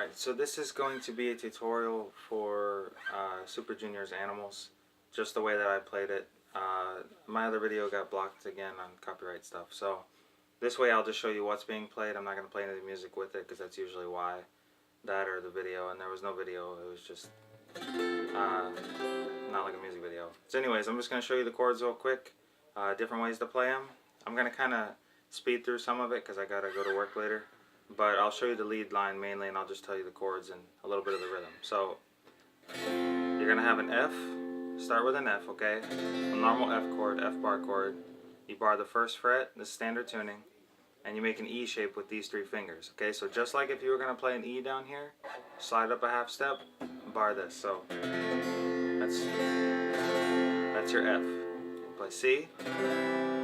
Alright, so this is going to be a tutorial for Super Junior's Animals, just the way that I played it. My other video got blocked again on copyright stuff, so this way I'll just show you what's being played. I'm not going to play any music with it, because that's usually why. That or the video, and there was no video, it was just not like a music video. So anyways, I'm just going to show you the chords real quick, different ways to play them. I'm going to kind of speed through some of it, because I got to go to work later. But I'll show you the lead line mainly, and I'll just tell you the chords and a little bit of the rhythm. So, you're going to have an F, start with an F, okay? A normal F chord, F bar chord. You bar the first fret, the standard tuning, and you make an E shape with these three fingers, okay? So just like if you were going to play an E down here, slide up a half step, bar this. So, that's your F. Play C,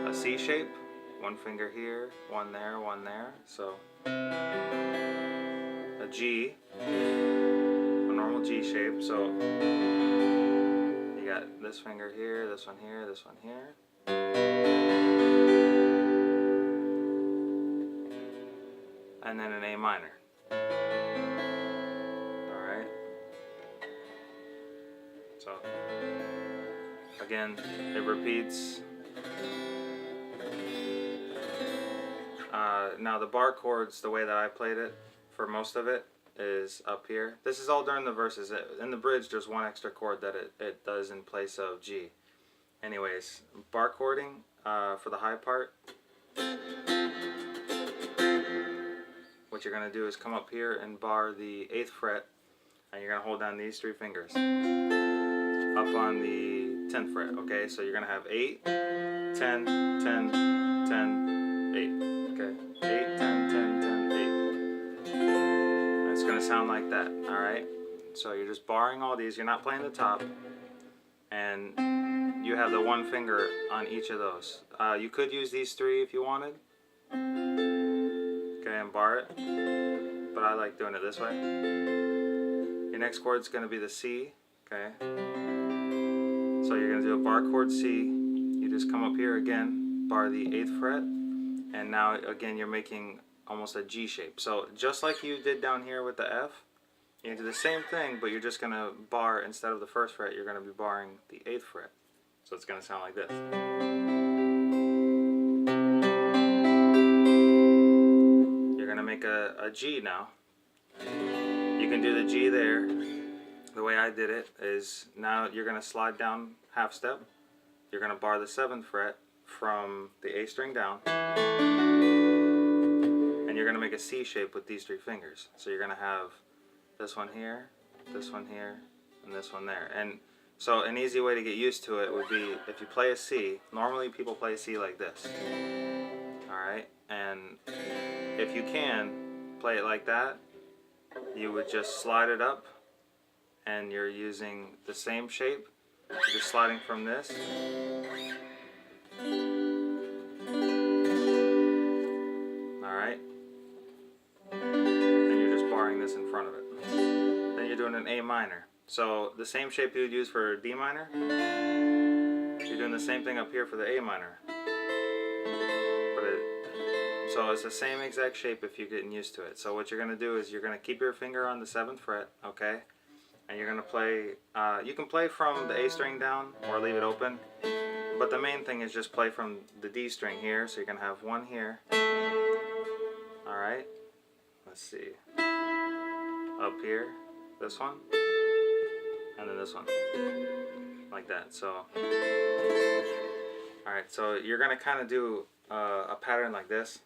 a C shape, one finger here, one there, so a G, a normal G shape, so you got this finger here, this one here, this one here. And then an A minor. Alright. So, again, it repeats. Now the bar chords, the way that I played it for most of it, is up here. This is all during the verses. In the bridge there's one extra chord that it does in place of G. Anyways, bar chording for the high part. What you're going to do is come up here and bar the 8th fret, and you're going to hold down these three fingers up on the 10th fret, okay? So you're going to have 8, 10, 10, 10, 8. Okay, 8, 10, 10, 10, 8. And it's going to sound like that, alright? So you're just barring all these, you're not playing the top, and you have the one finger on each of those. You could use these three if you wanted, okay, and bar it, but I like doing it this way. Your next chord is going to be the C, okay? So you're going to do a bar chord C, you just come up here again, bar the 8th fret, and now again you're making almost a G shape. So just like you did down here with the F, you can do the same thing, but you're just going to bar, instead of the 1st fret, you're going to be barring the 8th fret. So it's going to sound like this. You're going to make a G now. You can do the G there. The way I did it is, now you're going to slide down half step. You're going to bar the 7th fret from the A string down, and you're going to make a C shape with these three fingers. So you're going to have this one here, and this one there. And so an easy way to get used to it would be, if you play a C, normally people play a C like this, alright? And if you can play it like that, you would just slide it up, and you're using the same shape. You're just sliding from this. Alright? And you're just barring this in front of it. Then you're doing an A minor. So the same shape you would use for D minor, you're doing the same thing up here for the A minor. So it's the same exact shape if you're getting used to it. So what you're going to do is, you're going to keep your finger on the 7th fret, okay? And you're going to play, you can play from the A string down or leave it open, but the main thing is just play from the D string here. So you're going to have one here, alright, let's see, up here, this one, and then this one, like that. So, alright, so you're going to kind of do a pattern like this.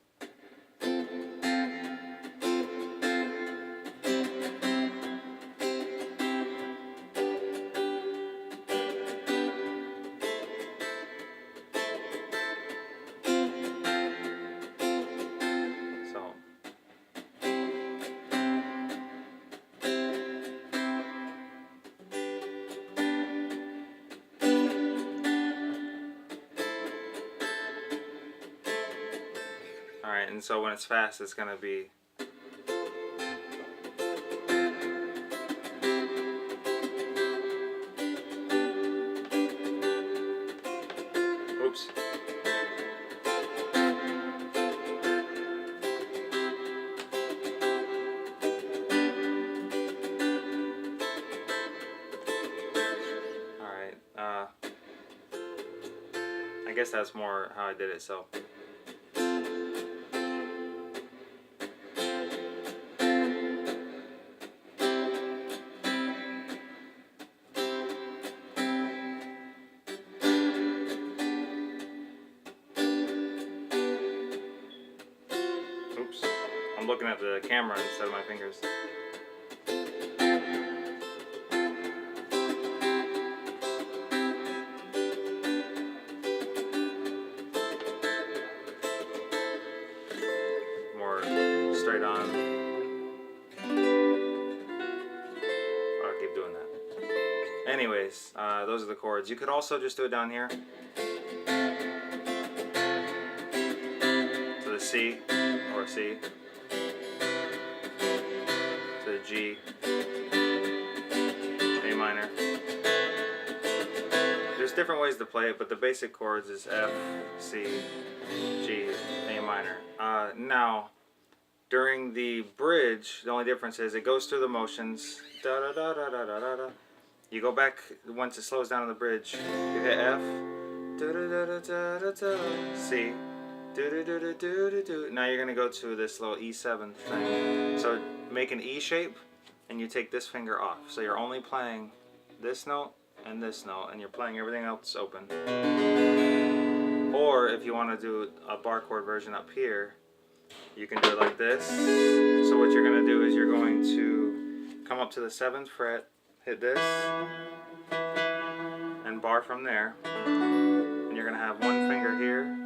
Alright, and so when it's fast, it's going to be... Oops. I guess that's more how I did it, so. Oops, I'm looking at the camera instead of my fingers. More straight on. I'll keep doing that. Anyways, those are the chords. You could also just do it down here. To the C, or C. To the G. A minor. There's different ways to play it, but the basic chords is F, C, G, A minor. Now, during the bridge, the only difference is it goes through the motions. Da da da da da da da. You go back once it slows down on the bridge. You hit F. Da da da da da da da. C. Do do do do do do do. Now you're gonna go to this little E7 thing. So make an E shape, and you take this finger off. So you're only playing this note and this note, and you're playing everything else open. Or if you want to do a bar chord version up here, you can do it like this. So what you're going to do is you're going to come up to the 7th fret, hit this, and bar from there. And you're going to have one finger here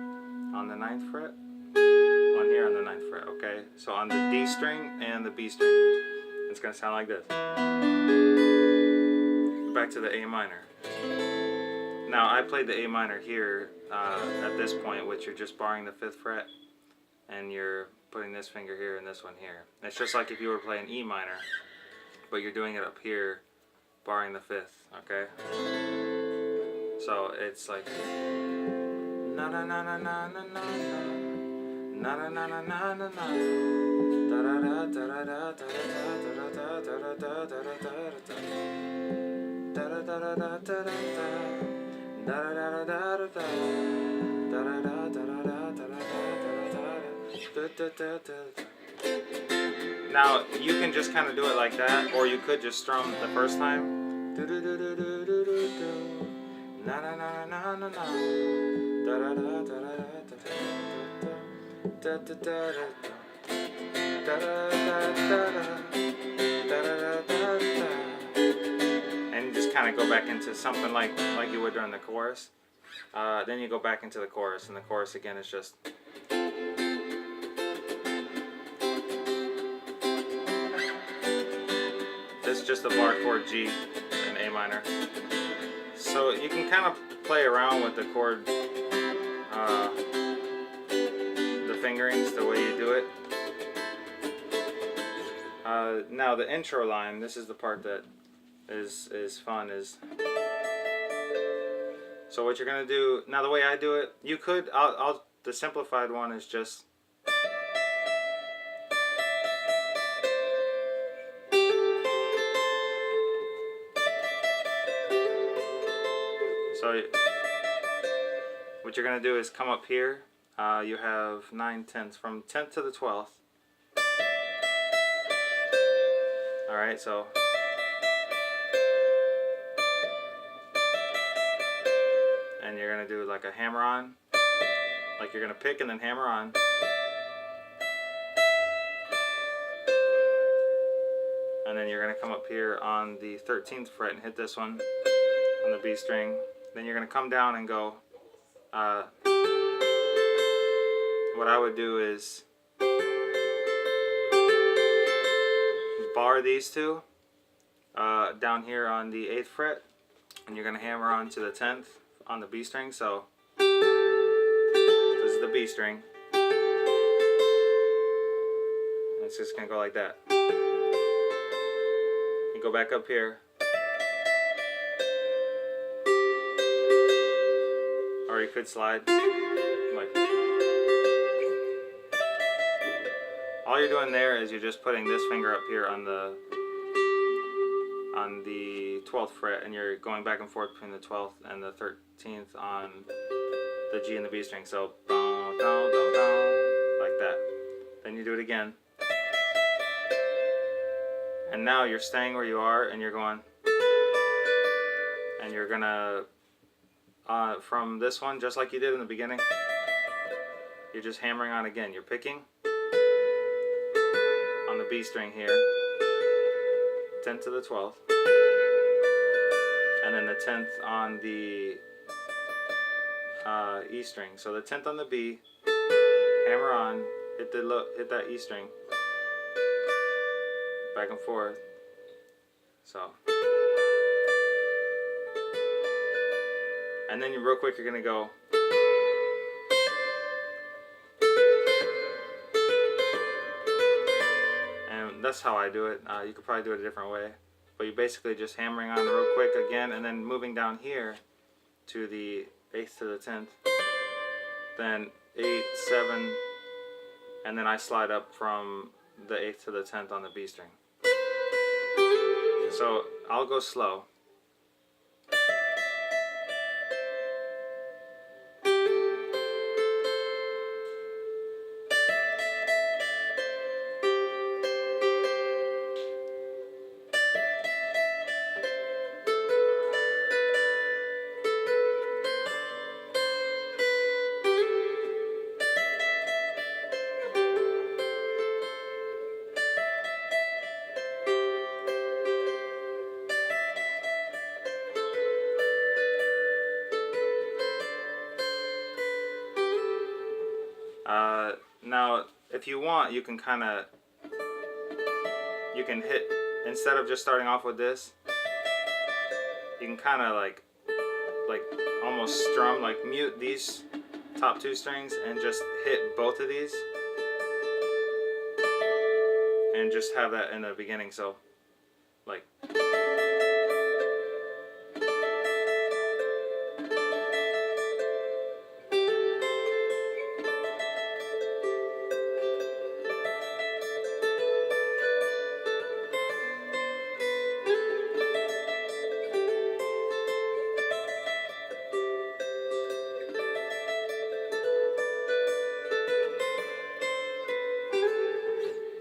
on the 9th fret, one here on the 9th fret, okay? So on the D string and the B string. It's going to sound like this. Back to the A minor. Now I played the A minor here at this point, which you're just barring the 5th fret, and you're putting this finger here and this one here. It's just like if you were playing E minor, but you're doing it up here, barring the 5th, okay? So it's like na na na na na na na na na na na na na na da da da da da da da da da da da da da. Now you can just kind of do it like that, or you could just strum the first time. And just kind of go back into something like you would during the chorus. Then you go back into the chorus, and the chorus again is just. This is just a bar chord G and A minor. So you can kind of play around with the chord, the fingerings, the way you do it. Now the intro line, this is the part that is fun. So what you're gonna do now, the way I do it, you could. The simplified one is just. So what you're gonna do is come up here. You have 9/10 from 10th to the 12th. All right, so. And you're gonna do like a hammer on, like you're gonna pick and then hammer on. And then you're gonna come up here on the 13th fret and hit this one on the B string. Then you're gonna come down and go. What I would do is bar these two down here on the 8th fret, and you're gonna hammer on to the 10th on the B string. So this is the B string. And it's just gonna go like that. You go back up here. Or you could slide. Like. All you're doing there is you're just putting this finger up here on the 12th fret, and you're going back and forth between the 12th and the 13th on the G and the B string. So down, down, down, down, like that. Then you do it again. And now you're staying where you are, and you're going, and you're gonna, from this one, just like you did in the beginning, you're just hammering on again. You're picking on the B string here, 10th to the 12th, and then the 10th on the E string. So the 10th on the B, hammer on, hit that E string, back and forth. So, and then real quick you're gonna go. That's how I do it. You could probably do it a different way, but you're basically just hammering on real quick again, and then moving down here to the 8th to the 10th, then 8, 7, and then I slide up from the 8th to the 10th on the B string. So I'll go slow. Now, if you want, you can hit, instead of just starting off with this, you can kind of like almost strum, like mute these top 2 strings and just hit both of these, and just have that in the beginning. So, like.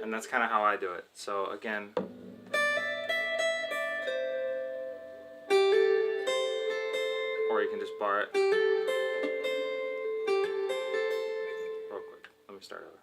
And that's kind of how I do it. So again, or you can just bar it. Real quick, let me start over.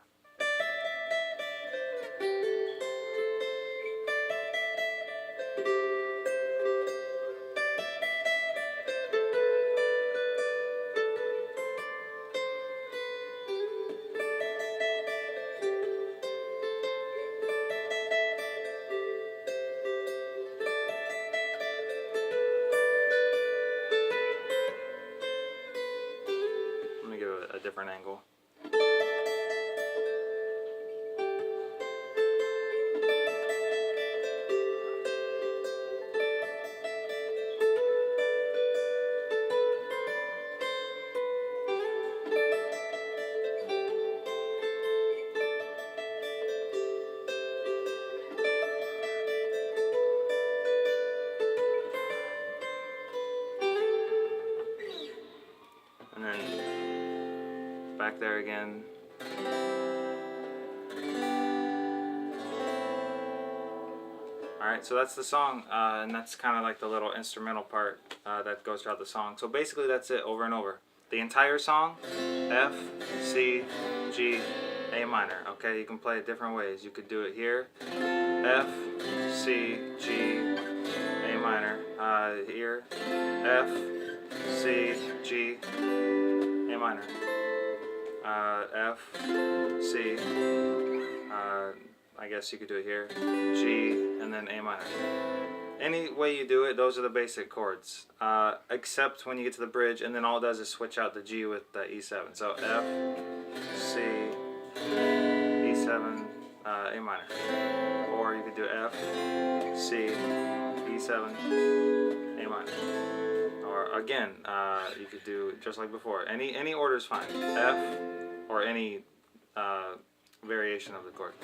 A different angle. And then back there again. Alright, so that's the song, and that's kind of like the little instrumental part that goes throughout the song. So basically that's it over and over. The entire song, F, C, G, A minor. Okay, you can play it different ways. You could do it here, F, C, G, A minor. Here, F, C, G, A minor. F, C, I guess you could do it here, G, and then A minor. Any way you do it, those are the basic chords, except when you get to the bridge, and then all it does is switch out the G with the E7. So F, C, E7, A minor. Or you could do F, C, E7, A minor. Or again, you could do just like before. Any order is fine. F, or any variation of the chord.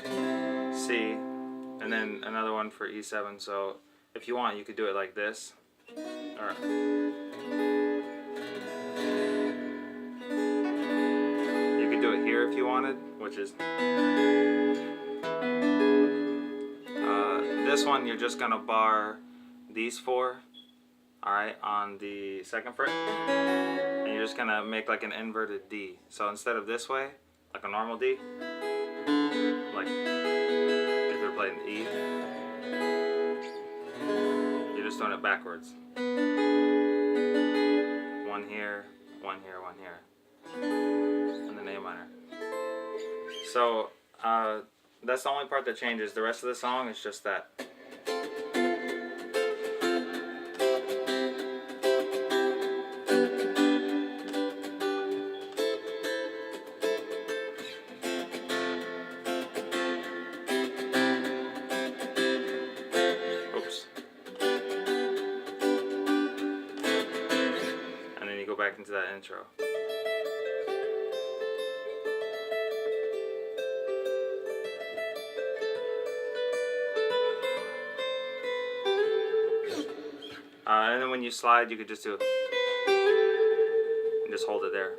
C, and then another one for E7. So if you want, you could do it like this. Or here if you wanted, which is this one. You're just gonna bar these 4, all right, on the 2nd fret, and you're just gonna make like an inverted D. So instead of this way, like a normal D, like if you're playing E, you're just doing it backwards. 1 here, 1 here, 1 here, and then A minor. So that's the only part that changes. The rest of the song is just that. Oops. And then you go back into that intro. And then when you slide, you could just do it and just hold it there.